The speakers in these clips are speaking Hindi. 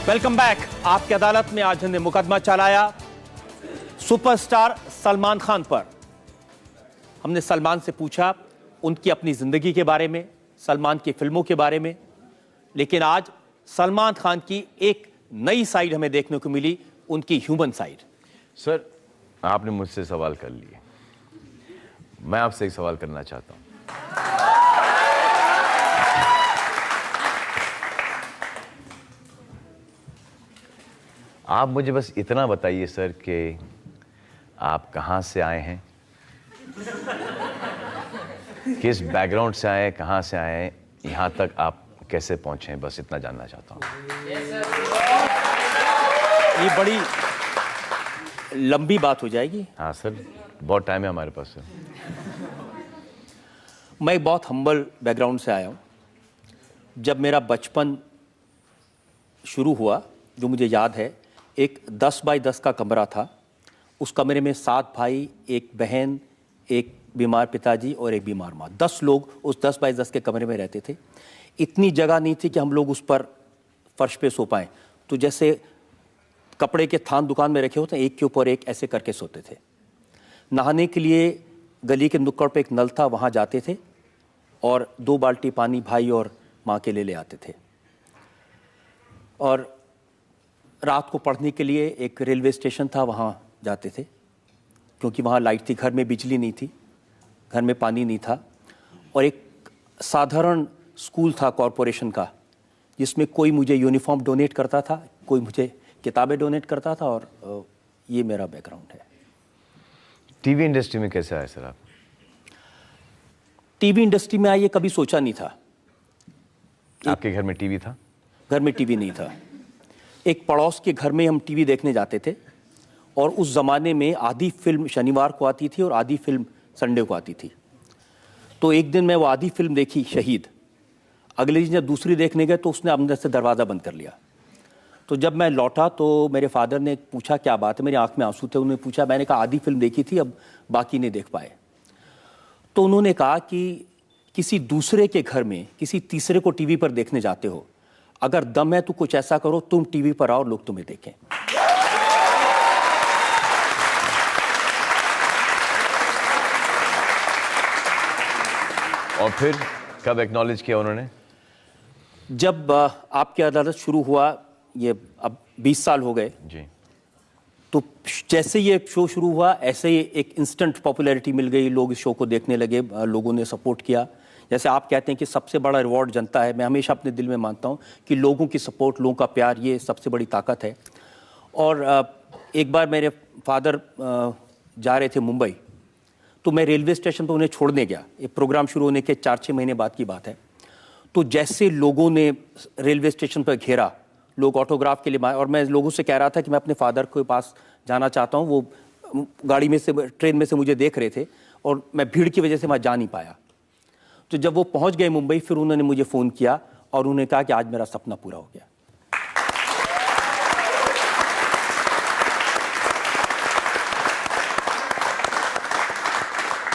Welcome back. आपकी अदालत में आज हमने मुकदमा चलाया सुपरस्टार सलमान खान पर। हमने सलमान से पूछा उनकी अपनी जिंदगी के बारे में, सलमान की फिल्मों के बारे में, लेकिन आज सलमान खान की एक नई साइड हमें देखने को मिली, उनकी ह्यूमन साइड। सर, आपने मुझसे सवाल कर लिए, मैं आपसे एक सवाल करना चाहता हूं। आप मुझे बस इतना बताइए सर कि आप कहां से आए हैं, किस बैकग्राउंड से आए हैं, कहां से आए हैं, यहां तक आप कैसे पहुंचे हैं, बस इतना जानना चाहता हूं। ये बड़ी लंबी बात हो जाएगी। हाँ सर, बहुत टाइम है हमारे पास सर। मैं बहुत हम्बल बैकग्राउंड से आया हूँ। जब मेरा बचपन शुरू हुआ, जो मुझे याद है, एक 10 बाय 10 का कमरा था। उस कमरे में 7 भाई, एक बहन, एक बीमार पिताजी और एक बीमार माँ। 10 लोग उस 10 बाय 10 के कमरे में रहते थे। इतनी जगह नहीं थी कि हम लोग उस पर फर्श पे सो पाएँ। तो जैसे कपड़े के थान दुकान में रखे होते हैं, एक के ऊपर एक ऐसे करके सोते थे। नहाने के लिए गली के नुक्कड़ पे एक नल था, वहाँ जाते थे और 2 बाल्टी पानी भाई और माँ के लिए ले आते थे। और रात को पढ़ने के लिए एक रेलवे स्टेशन था, वहाँ जाते थे, क्योंकि वहाँ लाइट थी, घर में बिजली नहीं थी, घर में पानी नहीं था। और एक साधारण स्कूल था कॉरपोरेशन का, जिसमें कोई मुझे यूनिफॉर्म डोनेट करता था, कोई मुझे किताबें डोनेट करता था। और ये मेरा बैकग्राउंड है। टीवी इंडस्ट्री में कैसे आए सर आप? टीवी इंडस्ट्री में आइए कभी सोचा नहीं था। आपके घर में टीवी था? घर में टीवी नहीं था। एक पड़ोस के घर में हम टीवी देखने जाते थे, और उस ज़माने में आधी फिल्म शनिवार को आती थी और आधी फिल्म संडे को आती थी। तो एक दिन मैं वो आधी फिल्म देखी, शहीद। अगले दिन जब दूसरी देखने गए तो उसने अंदर से दरवाज़ा बंद कर लिया। तो जब मैं लौटा तो मेरे फादर ने पूछा क्या बात है, मेरी आंख में आंसू थे। उन्होंने पूछा, मैंने कहा आधी फिल्म देखी थी, अब बाकी नहीं देख पाए। तो उन्होंने कहा कि किसी दूसरे के घर में किसी तीसरे को टीवी पर देखने जाते हो, अगर दम है तो कुछ ऐसा करो, तुम टीवी पर आओ, लोग तुम्हें देखें। और फिर कब एक्नॉलेज किया उन्होंने? जब आपकी अदालत शुरू हुआ, ये अब 20 साल हो गए जी। तो जैसे ये शो शुरू हुआ, ऐसे ही एक इंस्टेंट पॉपुलैरिटी मिल गई, लोग इस शो को देखने लगे, लोगों ने सपोर्ट किया। जैसे आप कहते हैं कि सबसे बड़ा रिवॉर्ड जनता है, मैं हमेशा अपने दिल में मानता हूं कि लोगों की सपोर्ट, लोगों का प्यार, ये सबसे बड़ी ताकत है। और एक बार मेरे फादर जा रहे थे मुंबई, तो मैं रेलवे स्टेशन पर उन्हें छोड़ने गया। ये प्रोग्राम शुरू होने के 4-6 महीने बाद की बात है। तो जैसे लोगों ने रेलवे स्टेशन पर घेरा, लोग ऑटोग्राफ के लिए, और मैं लोगों से कह रहा था कि मैं अपने फादर के पास जाना चाहता हूँ। वो गाड़ी में से, ट्रेन में से मुझे देख रहे थे, और मैं भीड़ की वजह से वहाँ जा नहीं पाया। तो जब वो पहुँच गए मुंबई, फिर उन्होंने मुझे फ़ोन किया और उन्होंने कहा कि आज मेरा सपना पूरा हो गया।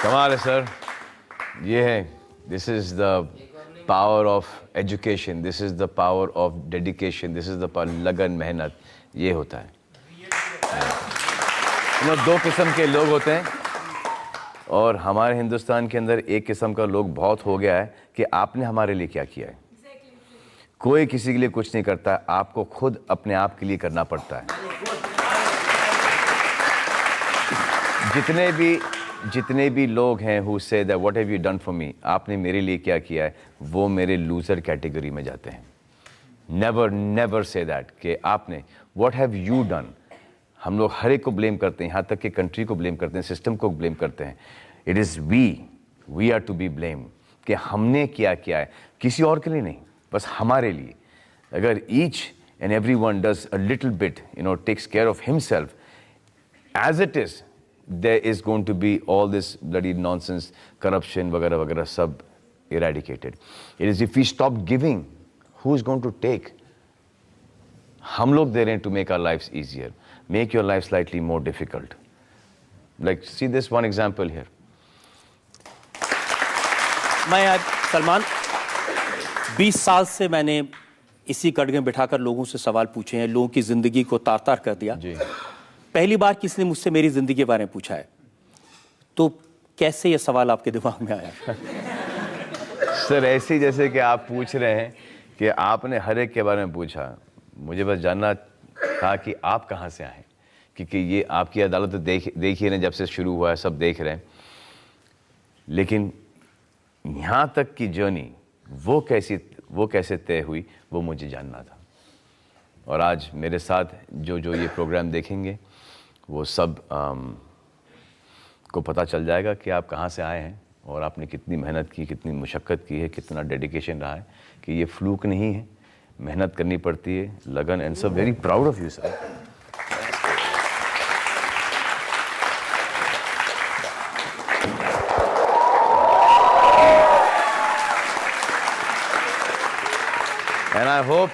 कमाल है सर, ये है, this is the power of education, this is the power of dedication, this is the power, लगन, मेहनत, ये होता है। दो किस्म के लोग होते हैं, और हमारे हिंदुस्तान के अंदर एक किस्म का लोग बहुत हो गया है कि आपने हमारे लिए क्या किया है। कोई किसी के लिए कुछ नहीं करता, आपको खुद अपने आप के लिए करना पड़ता है। जितने भी लोग हैं who say that what have you done for me, आपने मेरे लिए क्या किया है, वो मेरे लूजर कैटेगरी में जाते हैं। never say that कि आपने what have you done। हम लोग हर एक को ब्लेम करते हैं, यहाँ तक कि कंट्री को ब्लेम करते हैं, सिस्टम को ब्लेम करते हैं। It is we are to be blame कि हमने क्या किया है, किसी और के लिए नहीं, बस हमारे लिए। अगर each and every one does a little bit, takes care of himself as it is, there is going to be all this bloody nonsense, corruption वगैरह वगैरह सब eradicated. It is if we stop giving, who is going to take? हम लोग दे रहे हैं to make our lives easier, make your life slightly more difficult. Like see this one example here. मैं आज सलमान 20 साल से मैंने इसी कटघरे में बिठाकर लोगों से सवाल पूछे हैं, लोगों की जिंदगी को तार तार कर दिया। जी। पहली बार किसी ने मुझसे मेरी जिंदगी के बारे में पूछा है, तो कैसे ये सवाल आपके दिमाग में आया? सर ऐसे ही जैसे कि आप पूछ रहे हैं कि आपने हर एक के बारे में पूछा, मुझे बस जानना था कि आप कहाँ से आए, क्योंकि ये आपकी अदालत तो देखिए ना, जब से शुरू हुआ है सब देख रहे हैं, लेकिन यहाँ तक की जर्नी वो कैसे तय हुई वो मुझे जानना था। और आज मेरे साथ जो ये प्रोग्राम देखेंगे वो सब को पता चल जाएगा कि आप कहाँ से आए हैं और आपने कितनी मेहनत की, कितनी मुशक्क़त की है, कितना डेडिकेशन रहा है, कि ये फ्लूक नहीं है, मेहनत करनी पड़ती है, लगन, एंड सब very proud of you sir. And I hope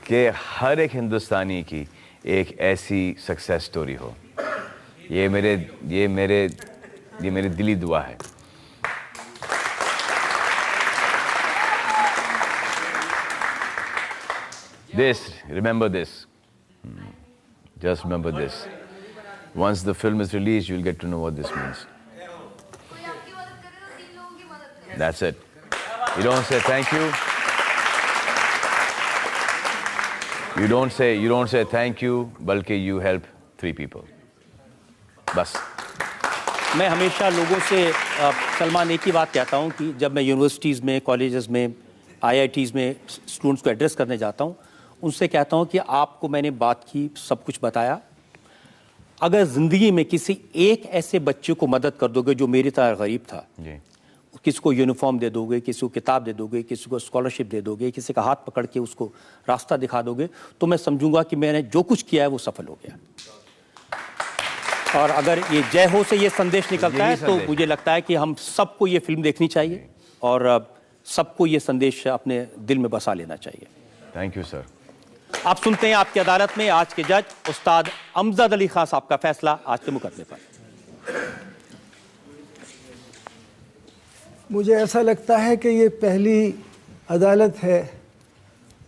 कि हर एक हिंदुस्तानी की एक ऐसी सक्सेस स्टोरी हो। ये मेरी दिली दुआ है। Remember this. Just remember this. Once the film is released, you'll get to know what this means. That's it. You don't say thank you. You don't say thank you, बल्कि you help 3 people. बस। मैं हमेशा लोगों से सलमान एक ही बात कहता हूँ कि जब मैं यूनिवर्सिटीज़ में, कॉलेजेस में, IITs में स्टूडेंट्स को एड्रेस करने जाता हूँ, उनसे कहता हूँ कि आपको मैंने बात की, सब कुछ बताया, अगर ज़िंदगी में किसी एक ऐसे बच्चे को मदद कर दोगे जो मेरी तरह गरीब था, जी। किसी को यूनिफॉर्म दे दोगे, किसी को किताब दे दोगे, किसी को स्कॉलरशिप दे दोगे, किसी का हाथ पकड़ के उसको रास्ता दिखा दोगे, तो मैं समझूंगा कि मैंने जो कुछ किया है वो सफल हो गया। और अगर ये जय हो से ये संदेश निकलता है तो मुझे लगता है कि हम सबको ये फिल्म देखनी चाहिए और सबको ये संदेश अपने दिल में बसा लेना चाहिए। Thank you sir. आप सुनते हैं आपकी अदालत में आज के जज उस्ताद अमजद अली खान साहब का फैसला आज के मुकदमे पर। मुझे ऐसा लगता है कि ये पहली अदालत है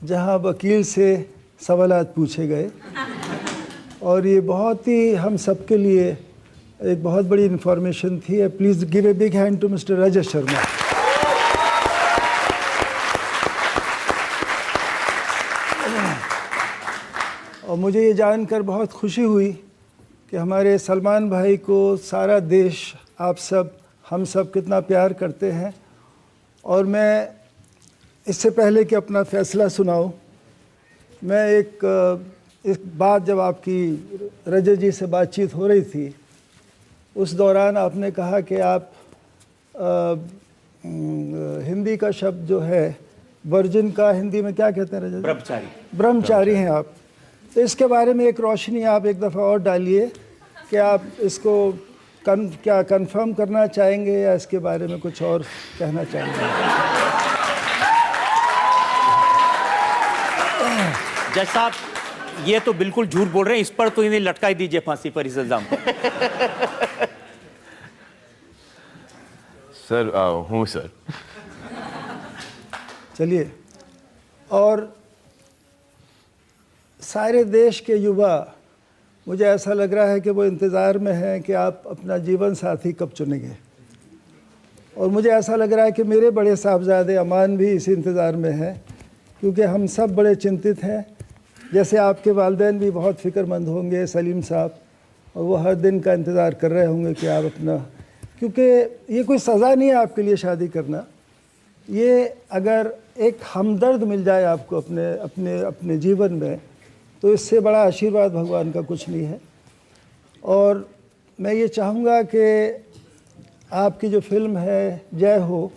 जहां वकील से सवालात पूछे गए और ये बहुत ही हम सब के लिए एक बहुत बड़ी इंफॉर्मेशन थी। Please give a big hand to mister Rajesh Sharma. और मुझे ये जानकर बहुत खुशी हुई कि हमारे सलमान भाई को सारा देश, आप सब, हम सब कितना प्यार करते हैं। और मैं इससे पहले कि अपना फ़ैसला सुनाऊं, मैं एक बात, जब आपकी रजत जी से बातचीत हो रही थी उस दौरान आपने कहा कि आप हिंदी का शब्द जो है वर्जिन का हिंदी में क्या कहते हैं रजत? ब्रह्मचारी हैं आप। तो इसके बारे में एक रोशनी आप एक दफ़ा और डालिए कि आप इसको क्या कंफर्म करना चाहेंगे या इसके बारे में कुछ और कहना चाहेंगे? जज साहब, ये तो बिल्कुल झूठ बोल रहे हैं, इस पर तो इन्हें लटका ही दीजिए फांसी पर इस इल्जाम पर। सर हूँ सर। चलिए, और सारे देश के युवा, मुझे ऐसा लग रहा है कि वो इंतज़ार में हैं कि आप अपना जीवन साथी कब चुनेंगे। और मुझे ऐसा लग रहा है कि मेरे बड़े साहबजादे अमान भी इसी इंतज़ार में हैं, क्योंकि हम सब बड़े चिंतित हैं। जैसे आपके वालिदैन भी बहुत फ़िक्रमंद होंगे सलीम साहब, और वो हर दिन का इंतज़ार कर रहे होंगे कि आप अपना, क्योंकि ये कोई सज़ा नहीं है आपके लिए शादी करना। ये अगर एक हमदर्द मिल जाए आपको अपने अपने अपने जीवन में, तो इससे बड़ा आशीर्वाद भगवान का कुछ नहीं है। और मैं ये चाहूँगा कि आपकी जो फिल्म है जय हो,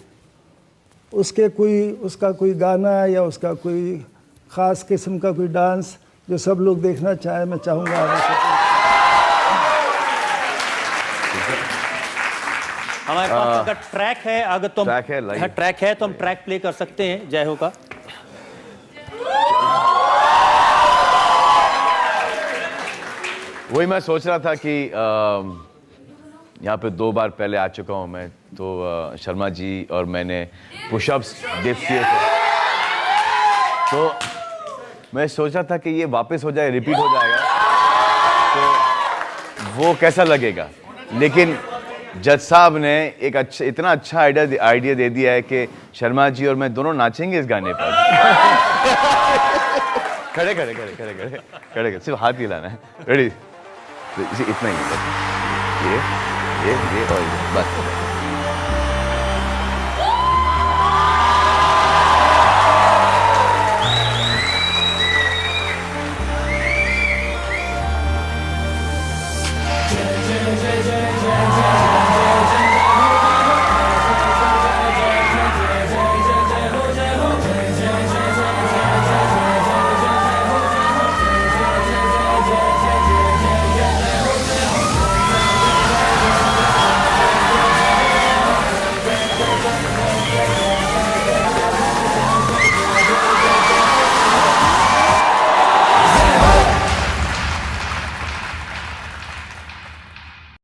उसका कोई गाना या उसका कोई ख़ास किस्म का कोई डांस जो सब लोग देखना चाहें, मैं चाहूँगा हमारे पास अगर ट्रैक है, अगर तो ट्रैक है तो हम ट्रैक प्ले कर सकते हैं जय हो का। वही मैं सोच रहा था कि यहाँ पे 2 बार पहले आ चुका हूँ मैं, तो शर्मा जी और मैंने पुशअप्स डिप्स किए थे। तो मैं सोचा था कि ये वापस हो जाए, रिपीट हो जाएगा तो वो कैसा लगेगा, लेकिन जज साहब ने एक अच्छा, इतना अच्छा आइडिया दे दिया है कि शर्मा जी और मैं दोनों नाचेंगे इस गाने पर। खड़े खड़े खड़े खड़े खड़े खड़े खड़े, सिर्फ हाथ हिलाना है। रेडी? इतना ही, ये और ये बस।